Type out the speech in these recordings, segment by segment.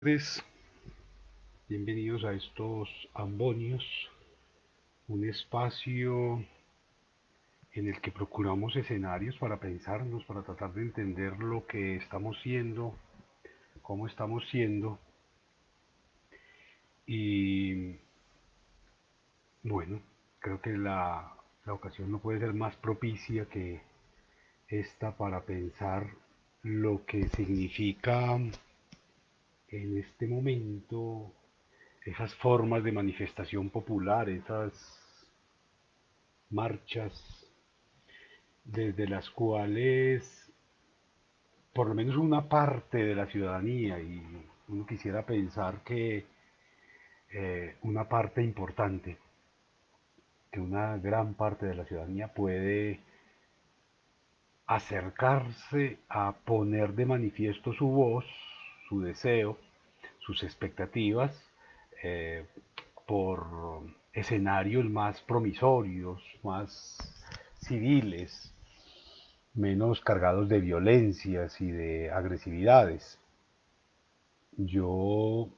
Pues, bienvenidos a estos ambonios, un espacio en el que procuramos escenarios para pensarnos, para tratar de entender lo que estamos siendo, cómo estamos siendo. Y bueno, creo que la ocasión no puede ser más propicia que esta para pensar lo que significa en este momento esas formas de manifestación popular, esas marchas desde las cuales por lo menos una parte de la ciudadanía, y uno quisiera pensar que una parte importante, que una gran parte de la ciudadanía puede acercarse a poner de manifiesto su voz, su deseo, sus expectativas, eh, por escenarios más promisorios, más civiles, menos cargados de violencias y de agresividades. Yo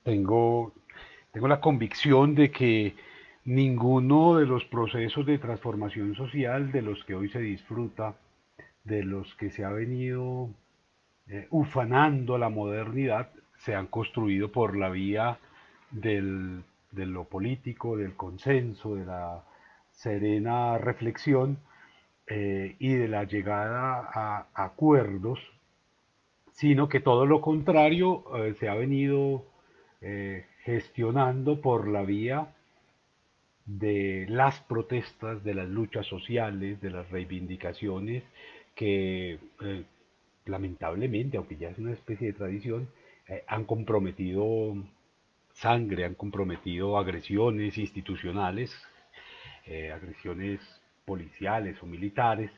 tengo, tengo la convicción de que ninguno de los procesos de transformación social de los que hoy se disfruta, de los que se ha venido ufanando la modernidad, se han construido por la vía de lo político, del consenso, de la serena reflexión y de la llegada a acuerdos, sino que todo lo contrario se ha venido gestionando por la vía de las protestas, de las luchas sociales, de las reivindicaciones que lamentablemente, aunque ya es una especie de tradición, han comprometido sangre, han comprometido agresiones institucionales, agresiones policiales o militares,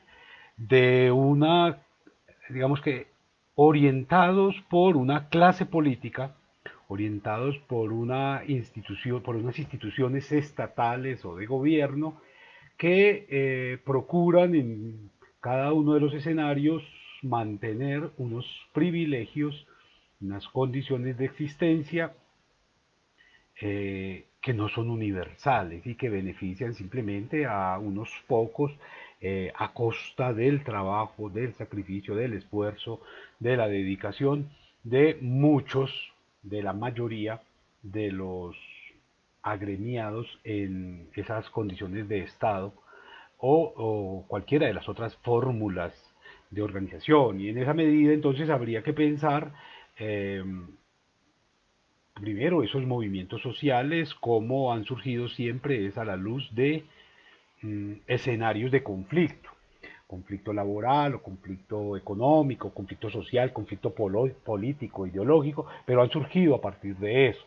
de una, digamos que, orientados por una clase política, orientados por una institución, por unas instituciones estatales o de gobierno que procuran en cada uno de los escenarios mantener unos privilegios, unas condiciones de existencia que no son universales y que benefician simplemente a unos pocos a costa del trabajo, del sacrificio, del esfuerzo, de la dedicación de muchos, de la mayoría de los agremiados en esas condiciones de Estado o cualquiera de las otras fórmulas de organización. Y en esa medida entonces habría que pensar eh, primero esos movimientos sociales, cómo han surgido siempre es a la luz de escenarios de conflicto, conflicto laboral o conflicto económico, conflicto social, conflicto político, ideológico, pero han surgido a partir de eso.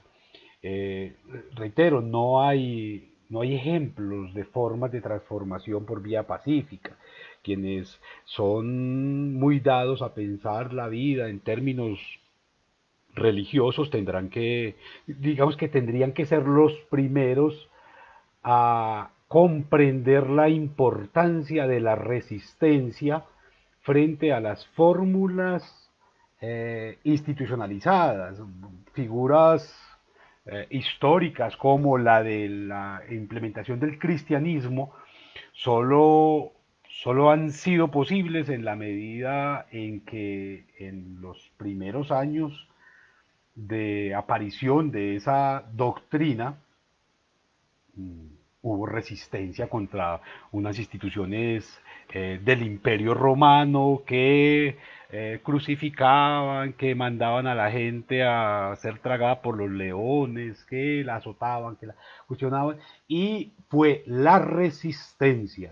Eh, Reitero, no hay ejemplos de formas de transformación por vía pacífica. Quienes son muy dados a pensar la vida en términos religiosos tendrán que, digamos que tendrían que ser los primeros a comprender la importancia de la resistencia frente a las fórmulas institucionalizadas, figuras históricas como la de la implementación del cristianismo, solo, solo han sido posibles en la medida en que en los primeros años de aparición de esa doctrina hubo resistencia contra unas instituciones del Imperio Romano que crucificaban, que mandaban a la gente a ser tragada por los leones, que la azotaban, que la cuestionaban, y fue la resistencia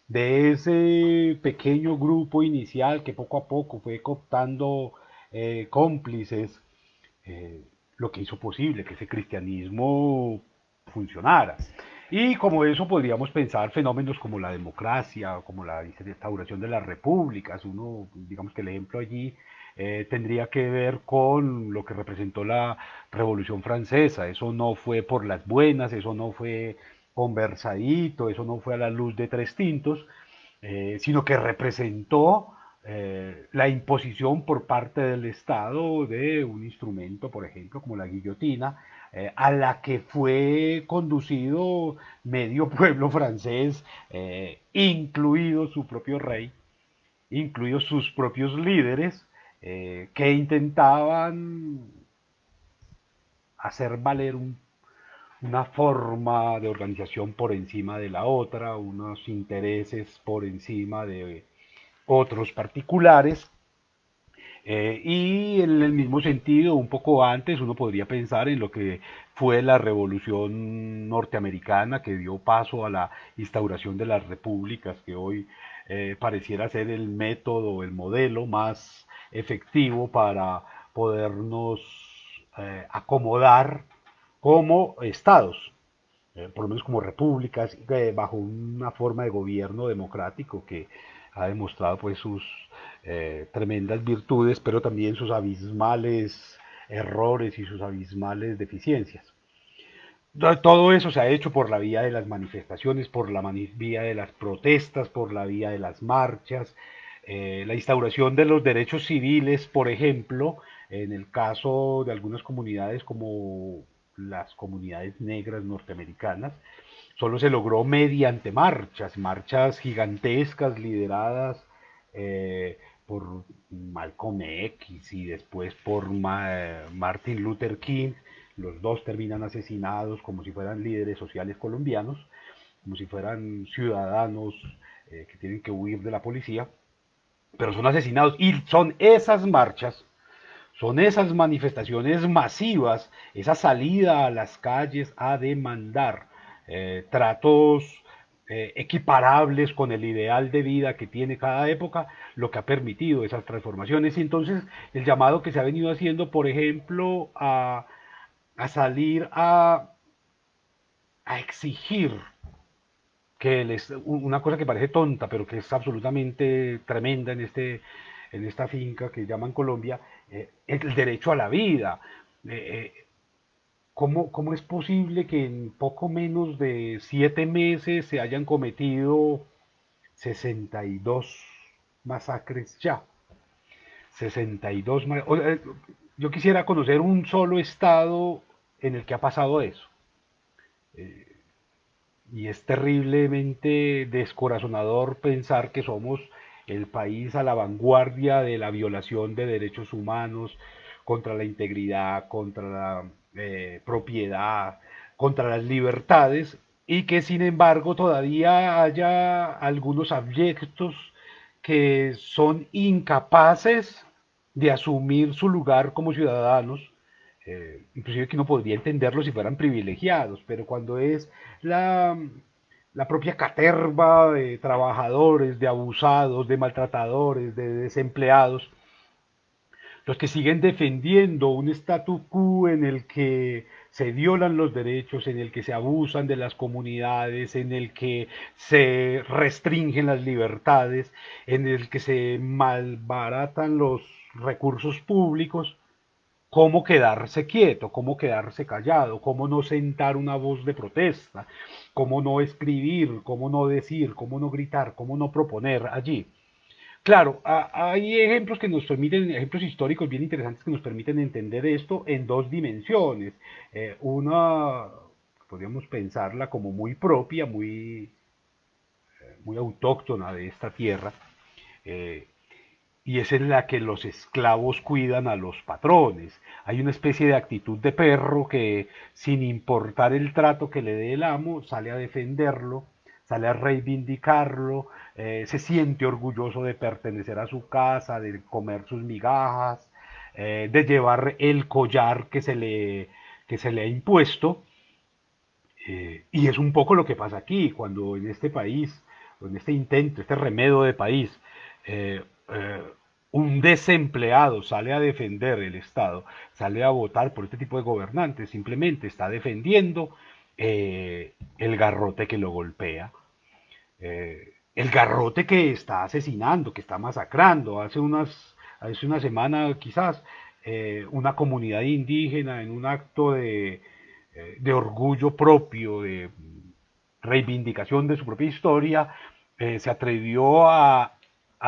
de ese pequeño grupo inicial que poco a poco fue cooptando cómplices, eh, lo que hizo posible que ese cristianismo funcionara. Y como eso podríamos pensar fenómenos como la democracia, como la instauración de las repúblicas. Uno, digamos que el ejemplo allí tendría que ver con lo que representó la Revolución Francesa. Eso no fue por las buenas, eso no fue conversadito, eso no fue a la luz de tres tintos, sino que representó la imposición por parte del Estado de un instrumento, por ejemplo, como la guillotina, a la que fue conducido medio pueblo francés, incluido su propio rey, incluidos sus propios líderes, que intentaban hacer valer una forma de organización por encima de la otra, unos intereses por encima de otros particulares. Y en el mismo sentido, un poco antes, uno podría pensar en lo que fue la revolución norteamericana que dio paso a la instauración de las repúblicas, que hoy pareciera ser el método, el modelo más efectivo para podernos acomodar como estados, por lo menos como repúblicas, bajo una forma de gobierno democrático que ha demostrado pues sus tremendas virtudes, pero también sus abismales errores y sus abismales deficiencias. Todo eso se ha hecho por la vía de las manifestaciones, por la vía de las protestas, por la vía de las marchas, la instauración de los derechos civiles, por ejemplo, en el caso de algunas comunidades como las comunidades negras norteamericanas, solo se logró mediante marchas, marchas gigantescas lideradas por Malcolm X y después por Martin Luther King. Los dos terminan asesinados como si fueran líderes sociales colombianos, como si fueran ciudadanos que tienen que huir de la policía, pero son asesinados y son esas marchas, son esas manifestaciones masivas, esa salida a las calles a demandar tratos equiparables con el ideal de vida que tiene cada época, lo que ha permitido esas transformaciones. Y entonces el llamado que se ha venido haciendo, por ejemplo, a salir a exigir que una cosa que parece tonta, pero que es absolutamente tremenda en esta finca que llaman Colombia, el derecho a la vida. ¿Cómo es posible que en poco menos de 7 meses se hayan cometido 62 masacres ya? 62 masacres. Yo quisiera conocer un solo estado en el que ha pasado eso. Y es terriblemente descorazonador pensar que somos el país a la vanguardia de la violación de derechos humanos, contra la integridad, contra la propiedad, contra las libertades, y que sin embargo todavía haya algunos abyectos que son incapaces de asumir su lugar como ciudadanos, inclusive que uno podría entenderlo si fueran privilegiados, pero cuando es la, la propia caterva de trabajadores, de abusados, de maltratadores, de desempleados, los que siguen defendiendo un statu quo en el que se violan los derechos, en el que se abusan de las comunidades, en el que se restringen las libertades, en el que se malbaratan los recursos públicos, cómo quedarse quieto, cómo quedarse callado, cómo no sentar una voz de protesta, cómo no escribir, cómo no decir, cómo no gritar, cómo no proponer allí. Claro, hay ejemplos que nos permiten, ejemplos históricos bien interesantes que nos permiten entender esto en dos dimensiones. Una, podríamos pensarla como muy propia, muy autóctona de esta tierra, eh, y es en la que los esclavos cuidan a los patrones. Hay una especie de actitud de perro que, sin importar el trato que le dé el amo, sale a defenderlo, sale a reivindicarlo, se siente orgulloso de pertenecer a su casa, de comer sus migajas, de llevar el collar que se le ha impuesto. Y es un poco lo que pasa aquí, cuando en este país, en este intento, este remedio de país, eh, eh, un desempleado sale a defender el Estado, sale a votar por este tipo de gobernantes, simplemente está defendiendo el garrote que lo golpea, el garrote que está asesinando, que está masacrando. Hace una semana quizás una comunidad indígena en un acto de orgullo propio, de reivindicación de su propia historia, se atrevió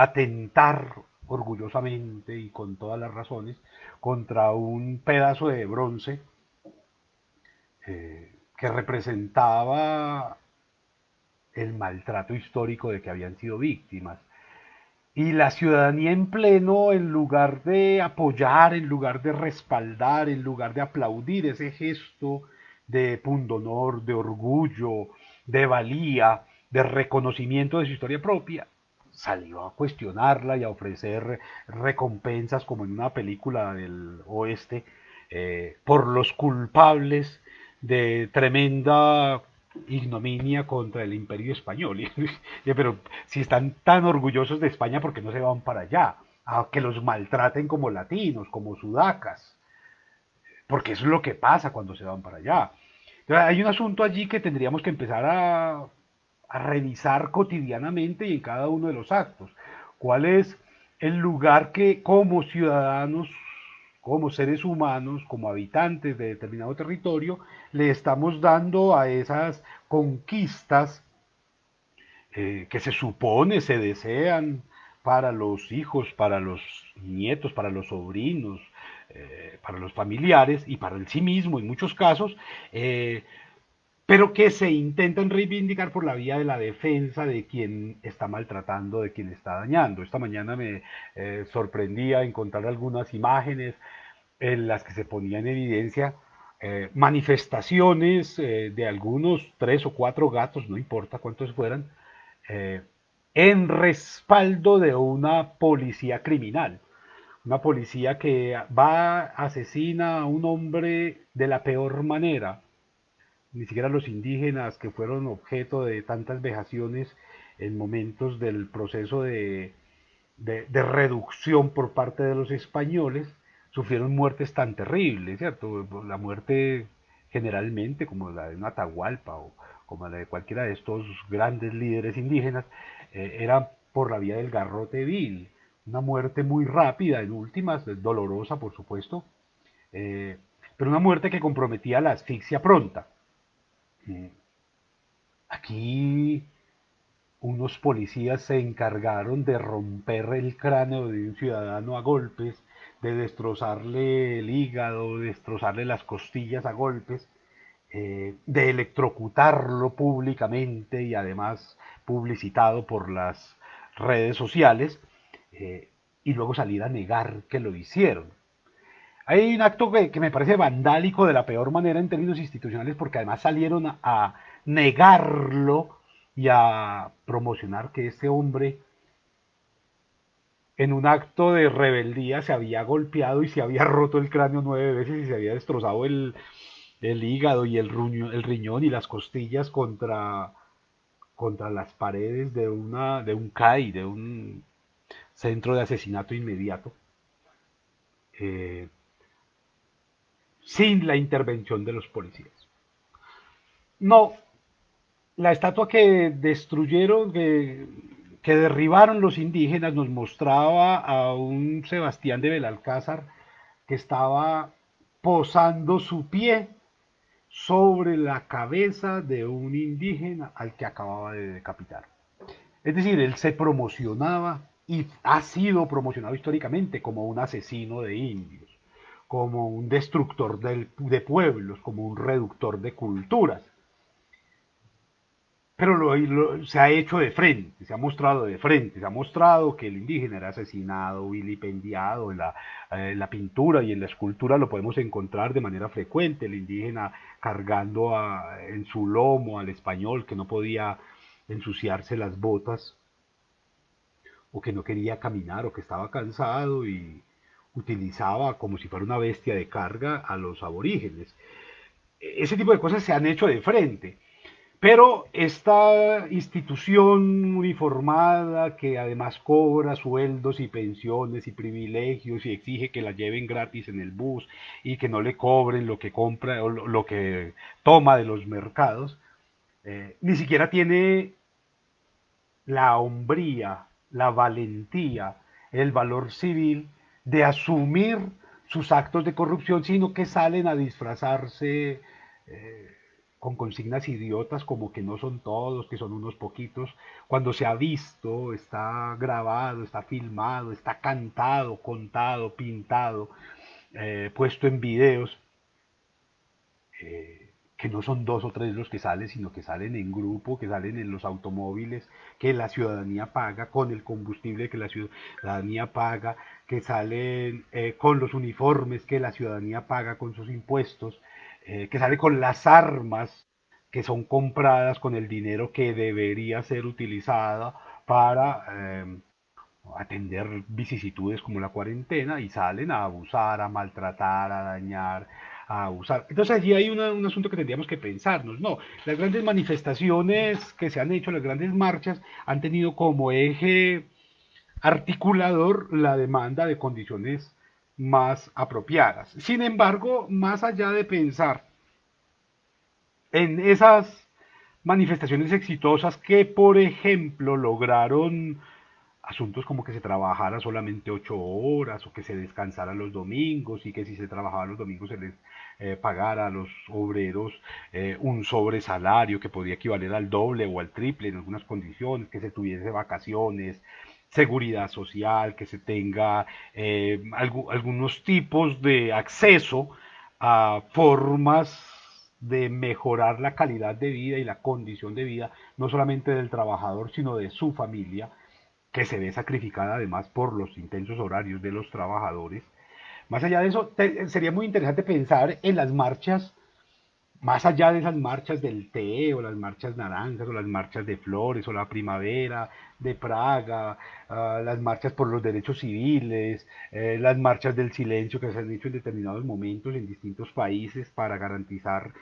atentar orgullosamente y con todas las razones contra un pedazo de bronce que representaba el maltrato histórico de que habían sido víctimas. Y la ciudadanía en pleno, en lugar de apoyar, en lugar de respaldar, en lugar de aplaudir ese gesto de pundonor, de orgullo, de valía, de reconocimiento de su historia propia, salió a cuestionarla y a ofrecer recompensas como en una película del oeste por los culpables de tremenda ignominia contra el imperio español. Pero si están tan orgullosos de España, ¿por qué no se van para allá? A que los maltraten como latinos, como sudacas. Porque eso es lo que pasa cuando se van para allá. Entonces, hay un asunto allí que tendríamos que empezar a revisar cotidianamente y en cada uno de los actos. ¿Cuál es el lugar que como ciudadanos, como seres humanos, como habitantes de determinado territorio, le estamos dando a esas conquistas que se supone, se desean para los hijos, para los nietos, para los sobrinos, para los familiares y para el sí mismo en muchos casos, pero que se intentan reivindicar por la vía de la defensa de quien está maltratando, de quien está dañando. Esta mañana me sorprendía encontrar algunas imágenes en las que se ponía en evidencia manifestaciones de algunos 3 o 4 gatos, no importa cuántos fueran, eh, en respaldo de una policía criminal. Una policía que va, asesina a un hombre de la peor manera. Ni siquiera los indígenas que fueron objeto de tantas vejaciones en momentos del proceso de reducción por parte de los españoles sufrieron muertes tan terribles, ¿cierto? La muerte generalmente, como la de un Atahualpa o como la de cualquiera de estos grandes líderes indígenas, era por la vía del garrote vil. Una muerte muy rápida, en últimas, dolorosa, por supuesto, eh, pero una muerte que comprometía la asfixia pronta. Aquí unos policías se encargaron de romper el cráneo de un ciudadano a golpes, de destrozarle el hígado, de destrozarle las costillas a golpes, de electrocutarlo públicamente y además publicitado por las redes sociales, eh, y luego salir a negar que lo hicieron. Hay un acto que me parece vandálico de la peor manera en términos institucionales porque además salieron a negarlo y a promocionar que este hombre en un acto de rebeldía se había golpeado y se había roto el cráneo 9 veces y se había destrozado el hígado y el riñón y las costillas contra las paredes de un CAI, de un centro de asesinato inmediato, eh, sin la intervención de los policías. No, la estatua que destruyeron, que derribaron los indígenas, nos mostraba a un Sebastián de Belalcázar que estaba posando su pie sobre la cabeza de un indígena al que acababa de decapitar. Es decir, él se promocionaba y ha sido promocionado históricamente como un asesino de indios, como un destructor de pueblos, como un reductor de culturas. Pero se ha hecho de frente, se ha mostrado de frente, se ha mostrado que el indígena era asesinado, vilipendiado, en la pintura y en la escultura lo podemos encontrar de manera frecuente, el indígena cargando en su lomo al español que no podía ensuciarse las botas o que no quería caminar o que estaba cansado y utilizaba como si fuera una bestia de carga a los aborígenes. Ese tipo de cosas se han hecho de frente. Pero esta institución uniformada que además cobra sueldos y pensiones y privilegios y exige que la lleven gratis en el bus y que no le cobren lo que compra o lo que toma de los mercados, ni siquiera tiene la hombría, la valentía, el valor civil de asumir sus actos de corrupción, sino que salen a disfrazarse con consignas idiotas como que no son todos, que son unos poquitos, cuando se ha visto, está grabado, está filmado, está cantado, contado, pintado, puesto en videos, que no son dos o tres los que salen, sino que salen en grupo, que salen en los automóviles que la ciudadanía paga, con el combustible que la ciudadanía paga, que salen con los uniformes que la ciudadanía paga con sus impuestos, que sale con las armas que son compradas con el dinero que debería ser utilizada para atender vicisitudes como la cuarentena y salen a abusar, a maltratar, a dañar, a abusar. Entonces allí hay un asunto que tendríamos que pensarnos. No, las grandes manifestaciones que se han hecho, las grandes marchas, han tenido como eje articulador la demanda de condiciones más apropiadas. Sin embargo, más allá de pensar en esas manifestaciones exitosas que, por ejemplo, lograron asuntos como que se trabajara solamente 8 horas o que se descansara los domingos y que si se trabajaba los domingos se les pagara a los obreros un sobresalario que podía equivaler al doble o al triple en algunas condiciones, que se tuviese vacaciones, seguridad social, que se tenga algunos tipos de acceso a formas de mejorar la calidad de vida y la condición de vida, no solamente del trabajador, sino de su familia, que se ve sacrificada además por los intensos horarios de los trabajadores. Más allá de eso, sería muy interesante pensar en las marchas, más allá de esas marchas del té o las marchas naranjas o las marchas de flores o la primavera de Praga, las marchas por los derechos civiles, las marchas del silencio que se han hecho en determinados momentos en distintos países para garantizar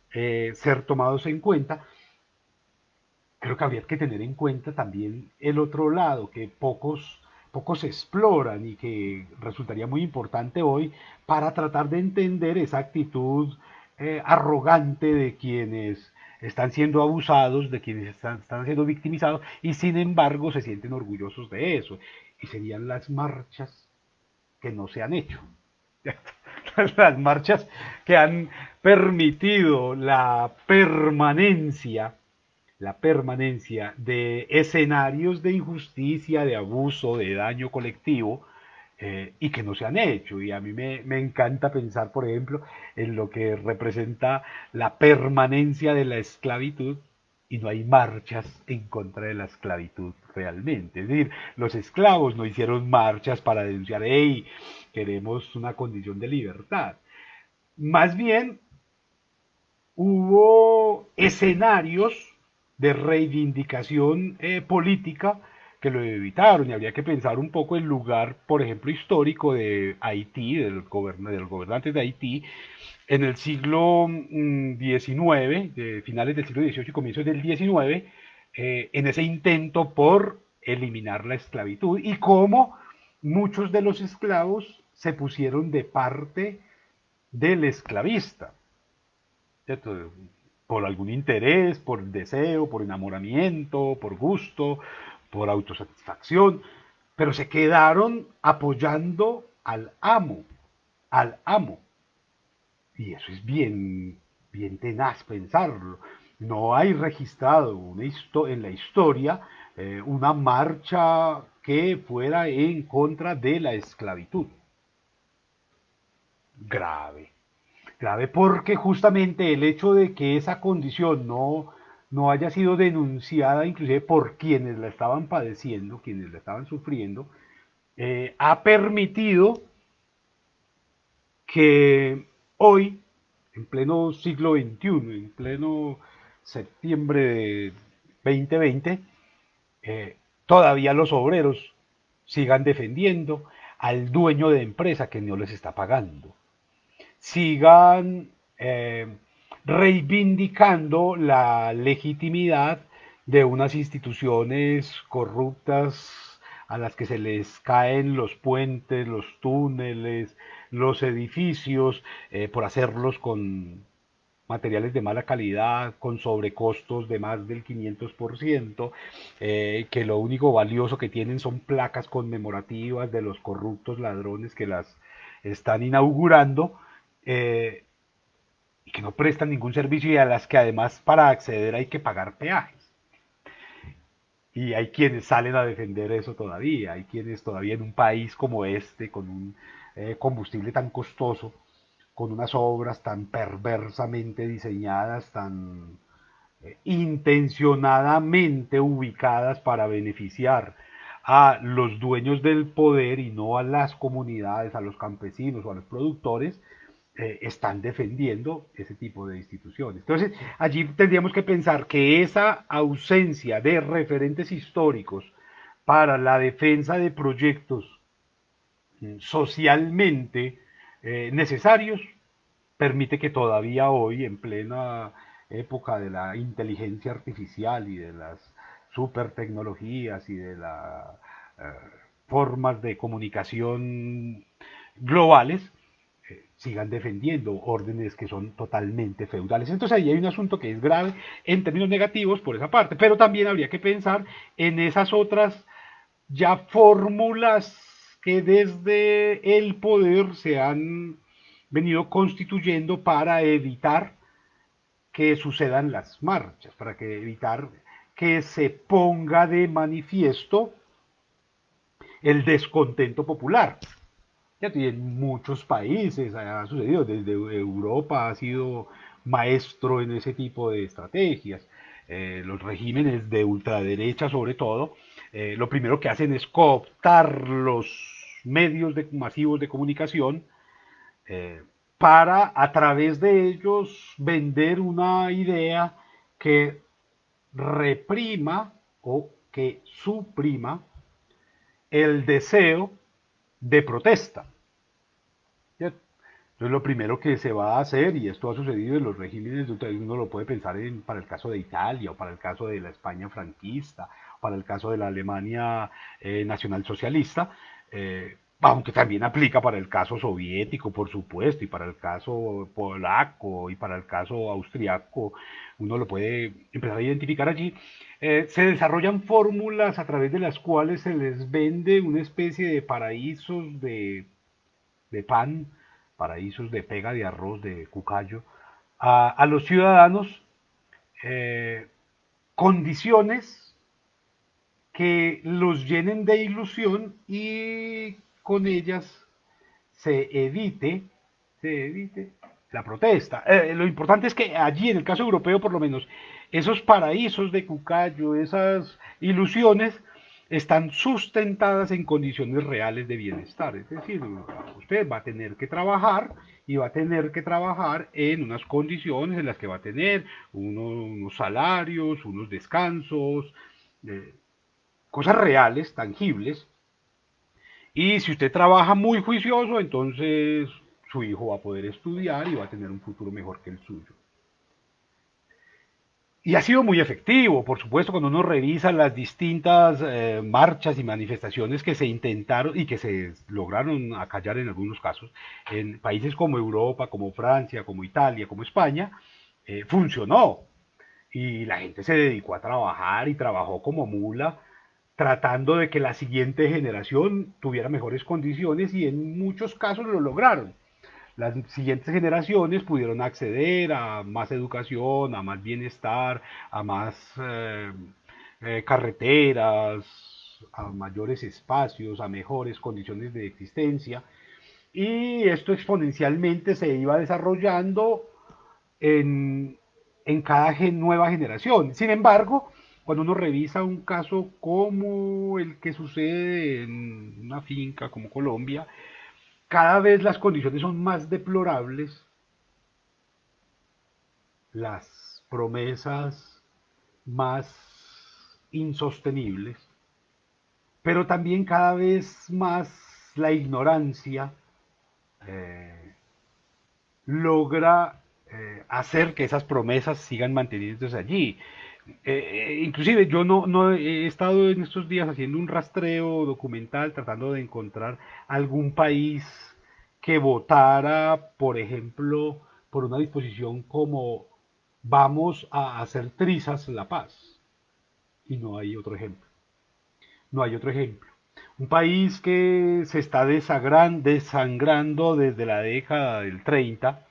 ser tomados en cuenta. Creo que habría que tener en cuenta también el otro lado, que pocos exploran y que resultaría muy importante hoy para tratar de entender esa actitud arrogante de quienes están siendo abusados, de quienes están siendo victimizados y sin embargo se sienten orgullosos de eso. Y serían las marchas que no se han hecho. Las marchas que han permitido la permanencia de escenarios de injusticia, de abuso, de daño colectivo, y que no se han hecho. Y a mí me encanta pensar, por ejemplo, en lo que representa la permanencia de la esclavitud, y no hay marchas en contra de la esclavitud realmente. Es decir, los esclavos no hicieron marchas para denunciar, hey, queremos una condición de libertad. Más bien hubo escenarios de reivindicación política que lo evitaron y habría que pensar un poco el lugar, por ejemplo, histórico de Haití, de los gobernantes de Haití, en el siglo XIX, de finales del siglo XVIII y comienzos del XIX, en ese intento por eliminar la esclavitud y cómo muchos de los esclavos se pusieron de parte del esclavista. ¿Cierto? Por algún interés, por deseo, por enamoramiento, por gusto, por autosatisfacción, pero se quedaron apoyando al amo. Y eso es bien tenaz pensarlo. No hay registrado en la historia una marcha que fuera en contra de la esclavitud. Grave. Grave porque justamente el hecho de que esa condición no haya sido denunciada inclusive por quienes la estaban padeciendo, quienes la estaban sufriendo, ha permitido que hoy, en pleno siglo XXI, en pleno septiembre de 2020, todavía los obreros sigan defendiendo al dueño de empresa que no les está pagando, sigan reivindicando la legitimidad de unas instituciones corruptas a las que se les caen los puentes, los túneles, los edificios, por hacerlos con materiales de mala calidad, con sobrecostos de más del 500%, que lo único valioso que tienen son placas conmemorativas de los corruptos ladrones que las están inaugurando, y que no prestan ningún servicio y a las que además para acceder hay que pagar peajes. Y hay quienes salen a defender eso todavía, hay quienes todavía en un país como este, con un combustible tan costoso, con unas obras tan perversamente diseñadas, tan intencionadamente ubicadas para beneficiar a los dueños del poder y no a las comunidades, a los campesinos o a los productores, están defendiendo ese tipo de instituciones. Entonces, allí tendríamos que pensar que esa ausencia de referentes históricos para la defensa de proyectos socialmente necesarios permite que todavía hoy, en plena época de la inteligencia artificial y de las super tecnologías y de las formas de comunicación globales, sigan defendiendo órdenes que son totalmente feudales. Entonces ahí hay un asunto que es grave en términos negativos por esa parte, pero también habría que pensar en esas otras ya fórmulas que desde el poder se han venido constituyendo para evitar que sucedan las marchas, para que evitar que se ponga de manifiesto el descontento popular. Ya en muchos países ha sucedido, desde Europa ha sido maestro en ese tipo de estrategias. Los regímenes de ultraderecha sobre todo, lo primero que hacen es cooptar los medios masivos de comunicación eh, para a través de ellos vender una idea que reprima o que suprima el deseo de protesta. Entonces lo primero que se va a hacer, y esto ha sucedido en los regímenes, uno lo puede pensar para el caso de Italia, o para el caso de la España franquista, para el caso de la Alemania nacionalsocialista, aunque también aplica para el caso soviético, por supuesto, y para el caso polaco, y para el caso austriaco, uno lo puede empezar a identificar allí. Se desarrollan fórmulas a través de las cuales se les vende una especie de paraísos de pan, paraísos de pega de arroz, de cucayo, a los ciudadanos eh, condiciones que los llenen de ilusión y con ellas se evite, se evite la protesta. Lo importante es que allí, en el caso europeo por lo menos, esos paraísos de Cucayo, esas ilusiones, están sustentadas en condiciones reales de bienestar. Es decir, usted va a tener que trabajar y va a tener que trabajar en unas condiciones en las que va a tener unos salarios, unos descansos, eh, cosas reales, tangibles, y si usted trabaja muy juicioso, entonces su hijo va a poder estudiar y va a tener un futuro mejor que el suyo. Y ha sido muy efectivo, por supuesto, cuando uno revisa las distintas marchas y manifestaciones que se intentaron y que se lograron acallar en algunos casos, en países como Europa, como Francia, como Italia, como España, funcionó. Y la gente se dedicó a trabajar y trabajó como mula, tratando de que la siguiente generación tuviera mejores condiciones y en muchos casos lo lograron. Las siguientes generaciones pudieron acceder a más educación, a más bienestar, a más carreteras, a mayores espacios, a mejores condiciones de existencia. Y esto exponencialmente se iba desarrollando en, en cada nueva generación. Sin embargo, cuando uno revisa un caso como el que sucede en una finca como Colombia, cada vez las condiciones son más deplorables, las promesas más insostenibles, pero también cada vez más la ignorancia eh, logra hacer que esas promesas sigan manteniéndose allí. Inclusive yo no he estado en estos días haciendo un rastreo documental tratando de encontrar algún país que votara, por ejemplo, por una disposición como vamos a hacer trizas la paz. Y no hay otro ejemplo. No hay otro ejemplo. Un país que se está desangrando desde la década del 30,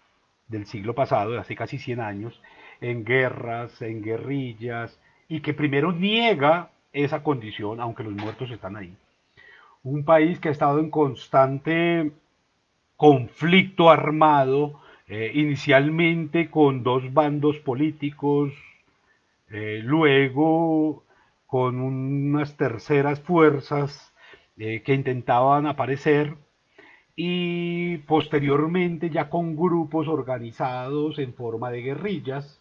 del siglo pasado, de hace casi 100 años, en guerras, en guerrillas, y que primero niega esa condición, aunque los muertos están ahí. Un país que ha estado en constante conflicto armado, inicialmente con dos bandos políticos, luego con unas terceras fuerzas que intentaban aparecer y posteriormente ya con grupos organizados en forma de guerrillas,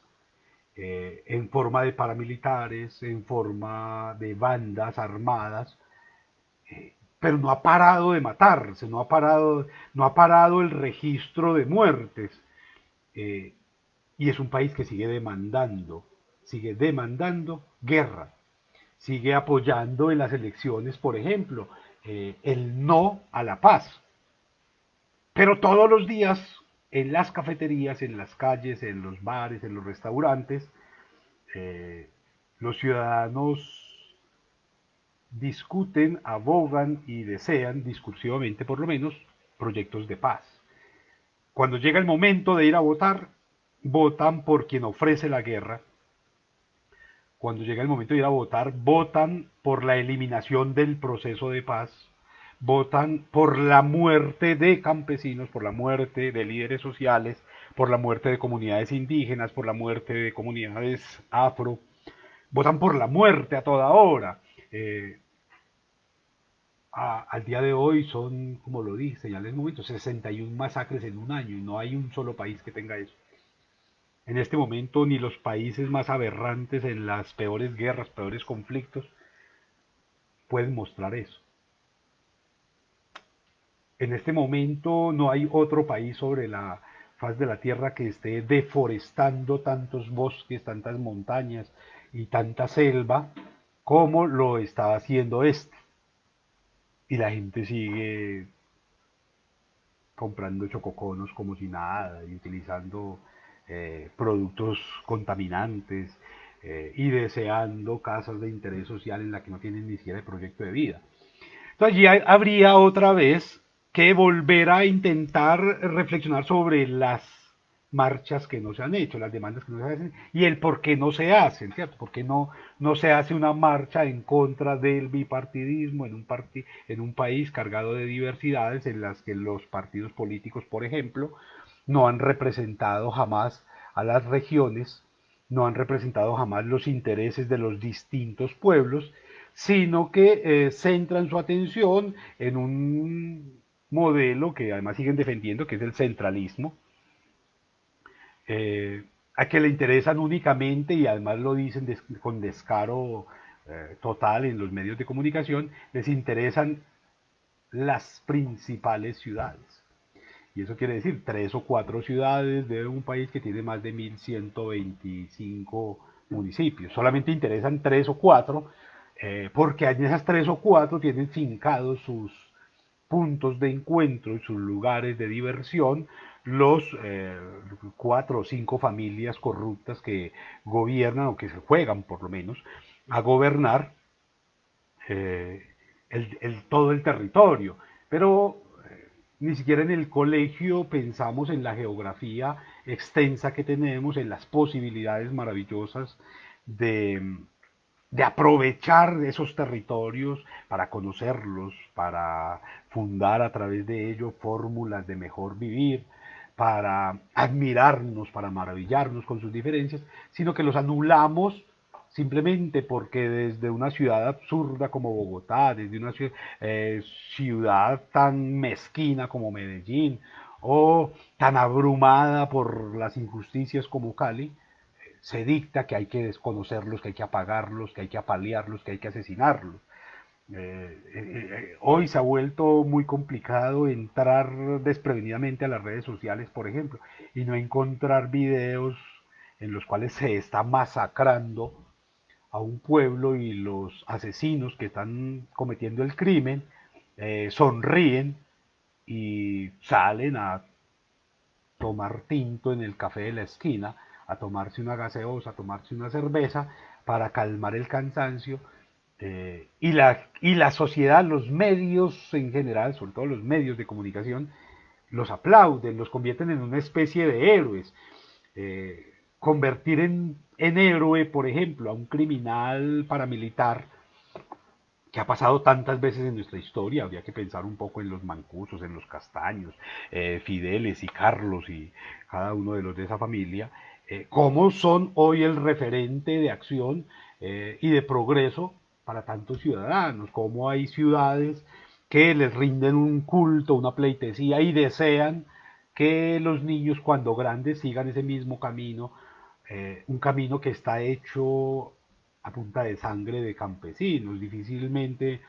en forma de paramilitares, en forma de bandas armadas, pero no ha parado de matarse, no ha parado el registro de muertes. eh, y es un país que sigue demandando guerra, sigue apoyando en las elecciones, por ejemplo, el no a la paz. Pero todos los días en las cafeterías, en las calles, en los bares, en los restaurantes, eh, los ciudadanos discuten, abogan y desean, discursivamente por lo menos, proyectos de paz. Cuando llega el momento de ir a votar, votan por quien ofrece la guerra. Cuando llega el momento de ir a votar, votan por la eliminación del proceso de paz, votan por la muerte de campesinos, por la muerte de líderes sociales, por la muerte de comunidades indígenas, por la muerte de comunidades afro, votan por la muerte a toda hora. Eh, al día de hoy son, como lo dije, señalé en un momento, 61 masacres en un año y no hay un solo país que tenga eso. En este momento ni los países más aberrantes en las peores guerras, peores conflictos, pueden mostrar eso. En este momento no hay otro país sobre la faz de la Tierra que esté deforestando tantos bosques, tantas montañas y tanta selva como lo está haciendo este. Y la gente sigue comprando chococonos como si nada y utilizando productos contaminantes y deseando casas de interés social en la que no tienen ni siquiera el proyecto de vida. Entonces allí habría otra vez que volver a intentar reflexionar sobre las marchas que no se han hecho, las demandas que no se hacen y el por qué no se hacen, ¿cierto? ¿Por qué no se hace una marcha en contra del bipartidismo en un país cargado de diversidades en las que los partidos políticos, por ejemplo, no han representado jamás a las regiones, no han representado jamás los intereses de los distintos pueblos, sino que centran su atención en un modelo que además siguen defendiendo, que es el centralismo, a que le interesan únicamente, y además lo dicen con descaro total en los medios de comunicación, les interesan las principales ciudades. Y eso quiere decir tres o cuatro ciudades de un país que tiene más de 1.125 municipios. Solamente interesan tres o cuatro, porque en esas tres o cuatro tienen fincados sus puntos de encuentro y sus lugares de diversión los cuatro o cinco familias corruptas que gobiernan o que se juegan por lo menos a gobernar eh, todo el territorio. Pero ni siquiera en el colegio pensamos en la geografía extensa que tenemos, en las posibilidades maravillosas de, de aprovechar esos territorios para conocerlos, para fundar a través de ello fórmulas de mejor vivir, para admirarnos, para maravillarnos con sus diferencias, sino que los anulamos simplemente porque desde una ciudad absurda como Bogotá, desde una ciudad tan mezquina como Medellín, o tan abrumada por las injusticias como Cali, se dicta que hay que desconocerlos, que hay que apagarlos, que hay que apalearlos, que hay que asesinarlos. Hoy se ha vuelto muy complicado entrar desprevenidamente a las redes sociales, por ejemplo, y no encontrar videos en los cuales se está masacrando a un pueblo y los asesinos que están cometiendo el crimen sonríen y salen a tomar tinto en el café de la esquina, a tomarse una gaseosa, a tomarse una cerveza para calmar el cansancio. Y la sociedad, los medios en general, sobre todo los medios de comunicación, los aplauden, los convierten en una especie de héroes. Convertir en héroe, por ejemplo, a un criminal paramilitar que ha pasado tantas veces en nuestra historia, habría que pensar un poco en los Mancusos, en los Castaños, Fideles y Carlos y cada uno de los de esa familia, cómo son hoy el referente de acción y de progreso para tantos ciudadanos, cómo hay ciudades que les rinden un culto, una pleitesía y desean que los niños cuando grandes sigan ese mismo camino, un camino que está hecho a punta de sangre de campesinos. Difícilmente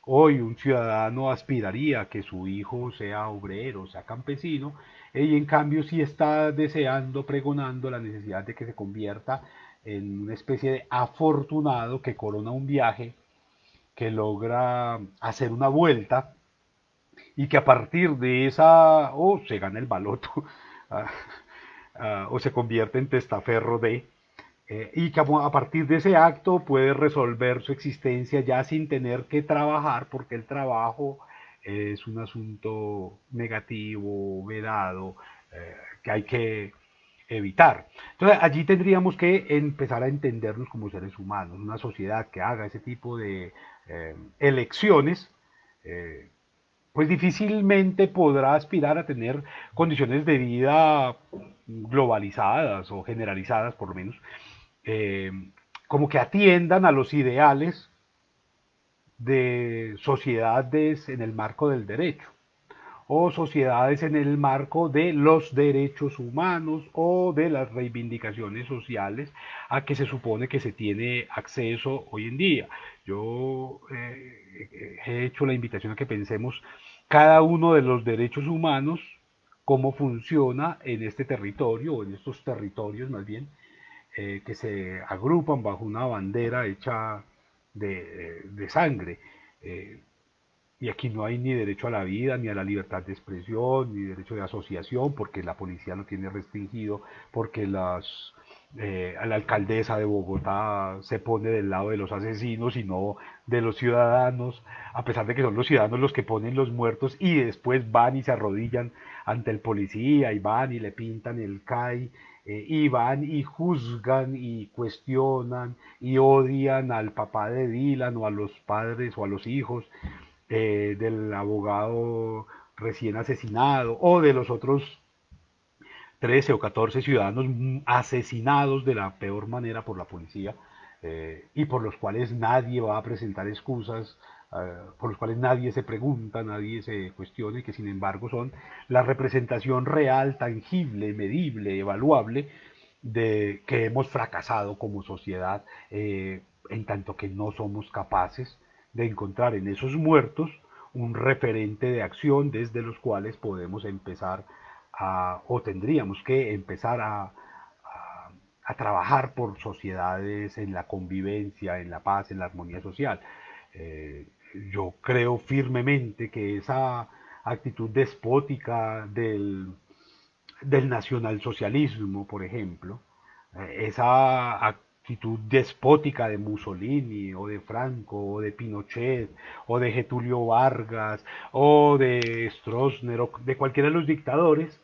hoy un ciudadano aspiraría a que su hijo sea obrero, sea campesino, y en cambio sí está deseando, pregonando la necesidad de que se convierta en una especie de afortunado que corona un viaje, que logra hacer una vuelta y que a partir de esa o se gana el baloto o se convierte en testaferro de y que a partir de ese acto puede resolver su existencia ya sin tener que trabajar, porque el trabajo es un asunto negativo, vedado, que hay que evitar. Entonces allí tendríamos que empezar a entendernos como seres humanos, una sociedad que haga ese tipo de elecciones, eh, pues difícilmente podrá aspirar a tener condiciones de vida globalizadas o generalizadas por lo menos, eh, como que atiendan a los ideales de sociedades en el marco del derecho o sociedades en el marco de los derechos humanos o de las reivindicaciones sociales a que se supone que se tiene acceso hoy en día. Yo he hecho la invitación a que pensemos cada uno de los derechos humanos, cómo funciona en este territorio, o en estos territorios más bien, que se agrupan bajo una bandera hecha de sangre. Eh, y aquí no hay ni derecho a la vida, ni a la libertad de expresión, ni derecho de asociación, porque la policía lo tiene restringido, porque la alcaldesa de Bogotá se pone del lado de los asesinos y no de los ciudadanos, a pesar de que son los ciudadanos los que ponen los muertos y después van y se arrodillan ante el policía y van y le pintan el CAI y van y juzgan y cuestionan y odian al papá de Dylan o a los padres o a los hijos del abogado recién asesinado o de los otros 13 o 14 ciudadanos asesinados de la peor manera por la policía y por los cuales nadie va a presentar excusas, por los cuales nadie se pregunta, nadie se cuestiona y que sin embargo son la representación real, tangible, medible, evaluable de que hemos fracasado como sociedad en tanto que no somos capaces de encontrar en esos muertos un referente de acción desde los cuales podemos empezar o tendríamos que empezar a trabajar por sociedades en la convivencia, en la paz, en la armonía social. Eh, yo creo firmemente que esa actitud despótica del nacionalsocialismo, por ejemplo, esa actitud despótica de Mussolini o de Franco o de Pinochet o de Getulio Vargas o de Stroessner o de cualquiera de los dictadores,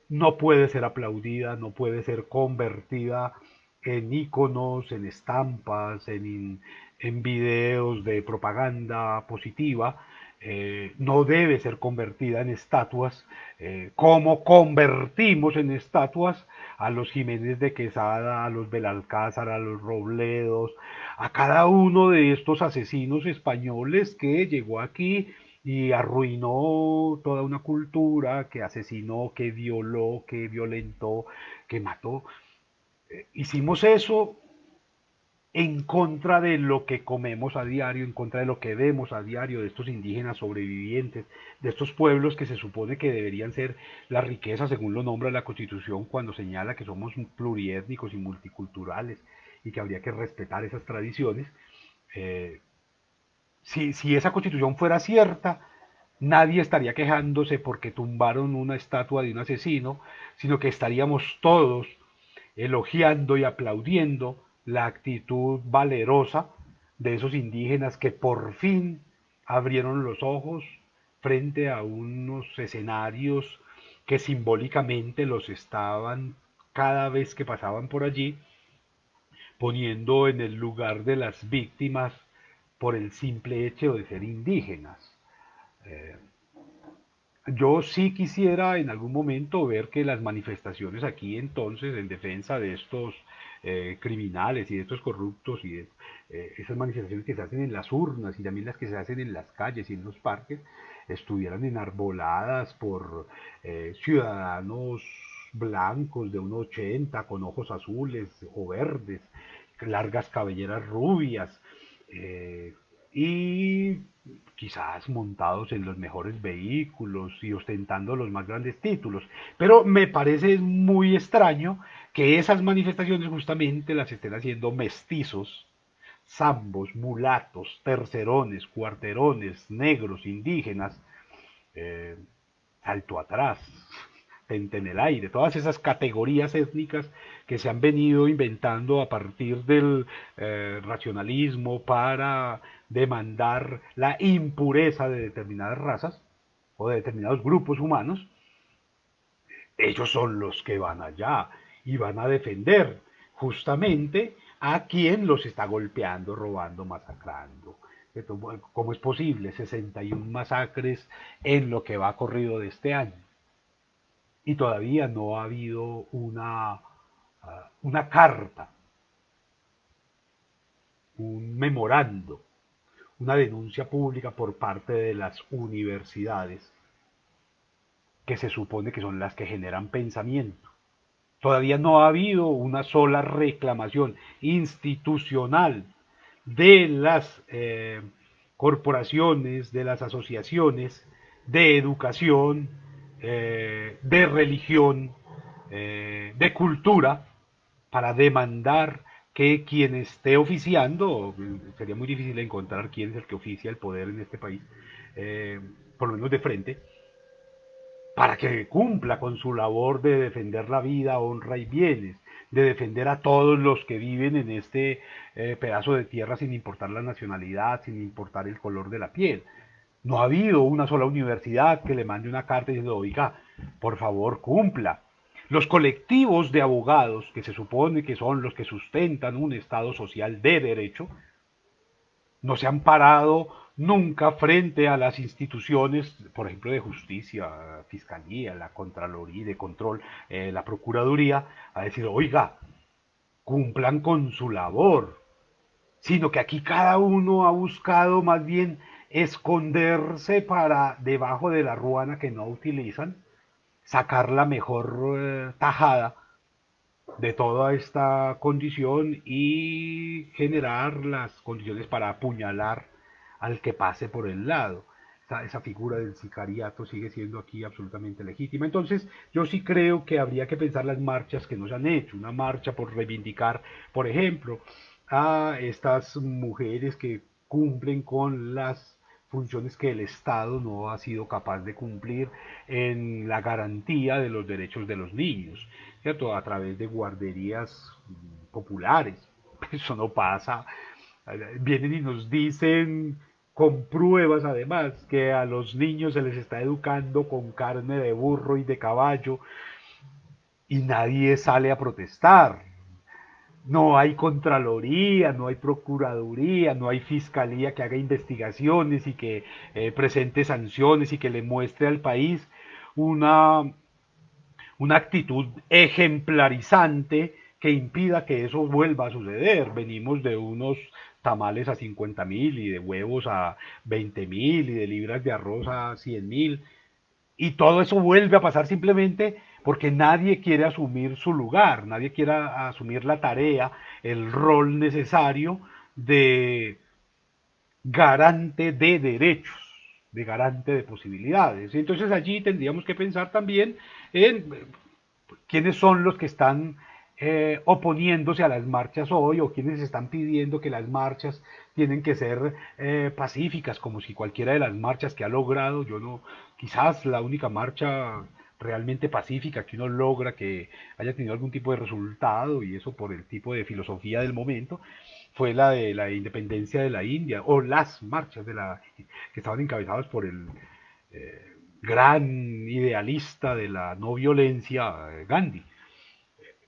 no puede ser aplaudida, no puede ser convertida en iconos, en estampas, en videos de propaganda positiva, no debe ser convertida en estatuas, como convertimos en estatuas a los Jiménez de Quesada, a los Belalcázar, a los Robledos, a cada uno de estos asesinos españoles que llegó aquí y arruinó toda una cultura, que asesinó, que violó, que violentó, que mató. Hicimos eso en contra de lo que comemos a diario, en contra de lo que vemos a diario, de estos indígenas sobrevivientes, de estos pueblos que se supone que deberían ser la riqueza, según lo nombra la Constitución, cuando señala que somos pluriétnicos y multiculturales y que habría que respetar esas tradiciones. Eh, si esa Constitución fuera cierta, nadie estaría quejándose porque tumbaron una estatua de un asesino, sino que estaríamos todos elogiando y aplaudiendo la actitud valerosa de esos indígenas que por fin abrieron los ojos frente a unos escenarios que simbólicamente los estaban cada vez que pasaban por allí, poniendo en el lugar de las víctimas por el simple hecho de ser indígenas. Eh, yo sí quisiera en algún momento ver que las manifestaciones aquí entonces en defensa de estos criminales y de estos corruptos y de esas manifestaciones que se hacen en las urnas y también las que se hacen en las calles y en los parques estuvieran enarboladas por ciudadanos blancos de 1,80 con ojos azules o verdes, largas cabelleras rubias, eh, y quizás montados en los mejores vehículos y ostentando los más grandes títulos. Pero me parece muy extraño que esas manifestaciones justamente las estén haciendo mestizos, zambos, mulatos, tercerones, cuarterones, negros, indígenas, eh, salto atrás, en el aire, todas esas categorías étnicas que se han venido inventando a partir del racionalismo para demandar la impureza de determinadas razas o de determinados grupos humanos, ellos son los que van allá y van a defender justamente a quien los está golpeando, robando, masacrando. ¿Cómo es posible? 61 masacres en lo que va corrido de este año. Y todavía no ha habido una carta, un memorando, una denuncia pública por parte de las universidades, que se supone que son las que generan pensamiento. Todavía no ha habido una sola reclamación institucional de las corporaciones, de las asociaciones de educación, de religión, de cultura, para demandar que quien esté oficiando, sería muy difícil encontrar quién es el que oficia el poder en este país, eh, por lo menos de frente, para que cumpla con su labor de defender la vida, honra y bienes, de defender a todos los que viven en este pedazo de tierra sin importar la nacionalidad, sin importar el color de la piel. No ha habido una sola universidad que le mande una carta diciendo, oiga, por favor, cumpla. Los colectivos de abogados, que se supone que son los que sustentan un Estado social de derecho, no se han parado nunca frente a las instituciones, por ejemplo, de justicia, fiscalía, la Contraloría de control, la Procuraduría, a decir, oiga, cumplan con su labor, sino que aquí cada uno ha buscado más bien esconderse para debajo de la ruana que no utilizan, sacar la mejor tajada de toda esta condición y generar las condiciones para apuñalar al que pase por el lado. Esa figura del sicariato sigue siendo aquí absolutamente legítima. Entonces, yo sí creo que habría que pensar las marchas que nos han hecho. Una marcha por reivindicar, por ejemplo, a estas mujeres que cumplen con las funciones que el Estado no ha sido capaz de cumplir en la garantía de los derechos de los niños, ¿cierto? A través de guarderías populares. Eso no pasa. Vienen y nos dicen con pruebas además que a los niños se les está educando con carne de burro y de caballo y nadie sale a protestar. No hay Contraloría, no hay Procuraduría, no hay Fiscalía que haga investigaciones y que presente sanciones y que le muestre al país una, una actitud ejemplarizante que impida que eso vuelva a suceder. Venimos de unos tamales a 50.000 y de huevos a 20.000 y de libras de arroz a 100.000 y todo eso vuelve a pasar simplemente porque nadie quiere asumir su lugar, nadie quiere asumir la tarea, el rol necesario de garante de derechos, de garante de posibilidades. Y entonces allí tendríamos que pensar también en quiénes son los que están oponiéndose a las marchas hoy o quienes están pidiendo que las marchas tienen que ser pacíficas, como si cualquiera de las marchas que ha logrado, yo no, quizás la única marcha realmente pacífica que uno logra que haya tenido algún tipo de resultado y eso por el tipo de filosofía del momento fue la de la independencia de la India o las marchas de la que estaban encabezadas por el gran idealista de la no violencia, Gandhi.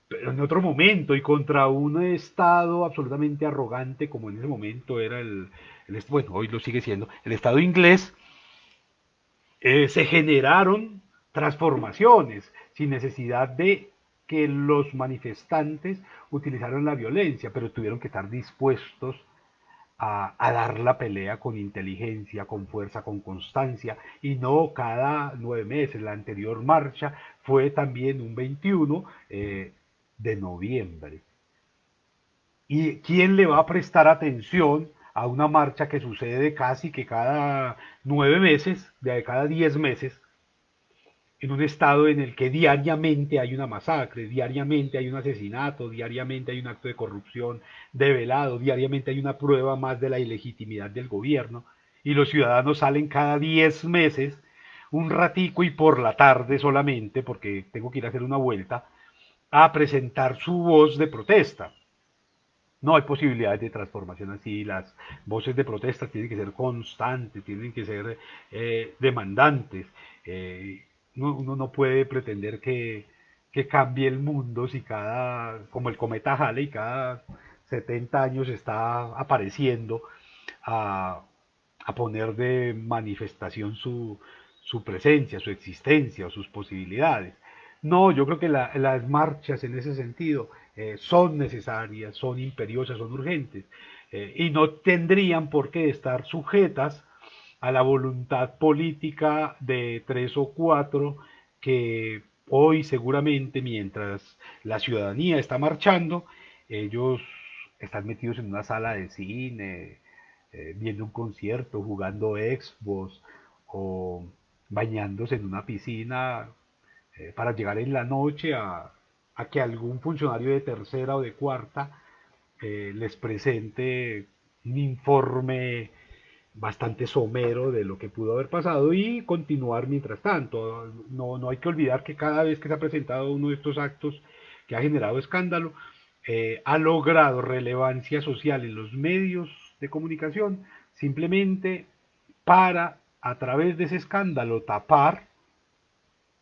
Pero en otro momento y contra un Estado absolutamente arrogante como en ese momento era bueno, hoy lo sigue siendo, el Estado inglés, se generaron transformaciones sin necesidad de que los manifestantes utilizaran la violencia, pero tuvieron que estar dispuestos a dar la pelea con inteligencia, con fuerza, con constancia, y no cada 9 meses. La anterior marcha fue también un 21 de noviembre. ¿Y quién le va a prestar atención a una marcha que sucede casi que cada 9 meses, de cada 10 meses, en un estado en el que diariamente hay una masacre, diariamente hay un asesinato, diariamente hay un acto de corrupción develado, diariamente hay una prueba más de la ilegitimidad del gobierno, y los ciudadanos salen cada 10 meses, un ratico y por la tarde solamente, porque tengo que ir a hacer una vuelta, a presentar su voz de protesta? No hay posibilidades de transformación así. Las voces de protesta tienen que ser constantes, tienen que ser demandantes. Uno no puede pretender que cambie el mundo si como el cometa Halley, cada 70 años está apareciendo a, a poner de manifestación su presencia, su existencia o sus posibilidades. No, yo creo que las marchas en ese sentido son necesarias, son imperiosas, son urgentes, y no tendrían por qué estar sujetas a la voluntad política de tres o cuatro que hoy seguramente, mientras la ciudadanía está marchando, ellos están metidos en una sala de cine, viendo un concierto, jugando Xbox o bañándose en una piscina, para llegar en la noche a que algún funcionario de tercera o de cuarta les presente un informe bastante somero de lo que pudo haber pasado y continuar mientras tanto. No, no hay que olvidar que cada vez que se ha presentado uno de estos actos que ha generado escándalo, ha logrado relevancia social en los medios de comunicación simplemente para, a través de ese escándalo, tapar,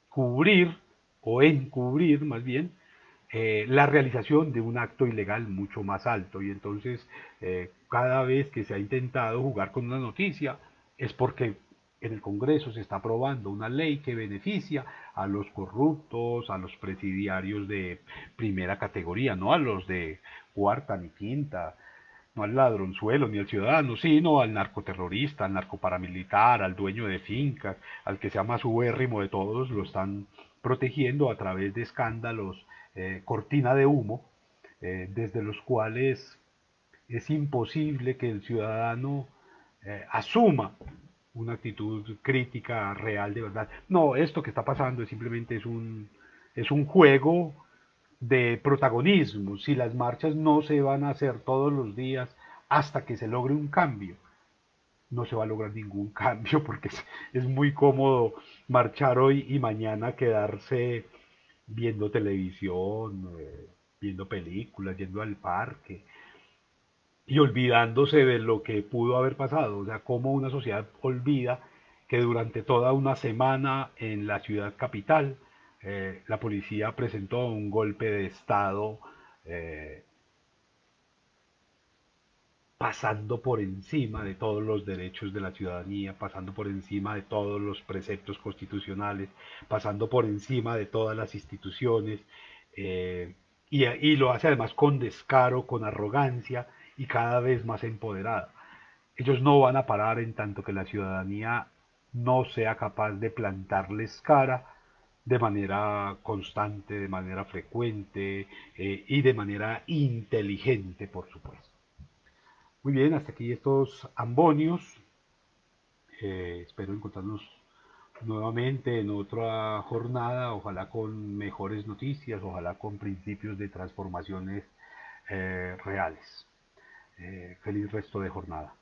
cubrir o encubrir más bien la realización de un acto ilegal mucho más alto. Y entonces, cada vez que se ha intentado jugar con una noticia es porque en el Congreso se está aprobando una ley que beneficia a los corruptos, a los presidiarios de primera categoría, no a los de cuarta ni quinta, no al ladronzuelo ni al ciudadano, sino al narcoterrorista, al narcoparamilitar, al dueño de fincas, al que sea más ubérrimo de todos, lo están protegiendo a través de escándalos, cortina de humo, desde los cuales es imposible que el ciudadano asuma una actitud crítica real de verdad. No, esto que está pasando simplemente es un juego de protagonismo. Si las marchas no se van a hacer todos los días hasta que se logre un cambio, no se va a lograr ningún cambio porque es muy cómodo marchar hoy y mañana quedarse viendo televisión, viendo películas, yendo al parque y olvidándose de lo que pudo haber pasado. O sea, cómo una sociedad olvida que durante toda una semana en la ciudad capital la policía presentó un golpe de Estado, eh, pasando por encima de todos los derechos de la ciudadanía, pasando por encima de todos los preceptos constitucionales, pasando por encima de todas las instituciones, eh, y lo hace además con descaro, con arrogancia y cada vez más empoderada. Ellos no van a parar en tanto que la ciudadanía no sea capaz de plantarles cara de manera constante, de manera frecuente, y de manera inteligente, por supuesto. Muy bien, hasta aquí estos ambonios. Espero encontrarnos nuevamente en otra jornada, ojalá con mejores noticias, ojalá con principios de transformaciones reales. Feliz resto de jornada.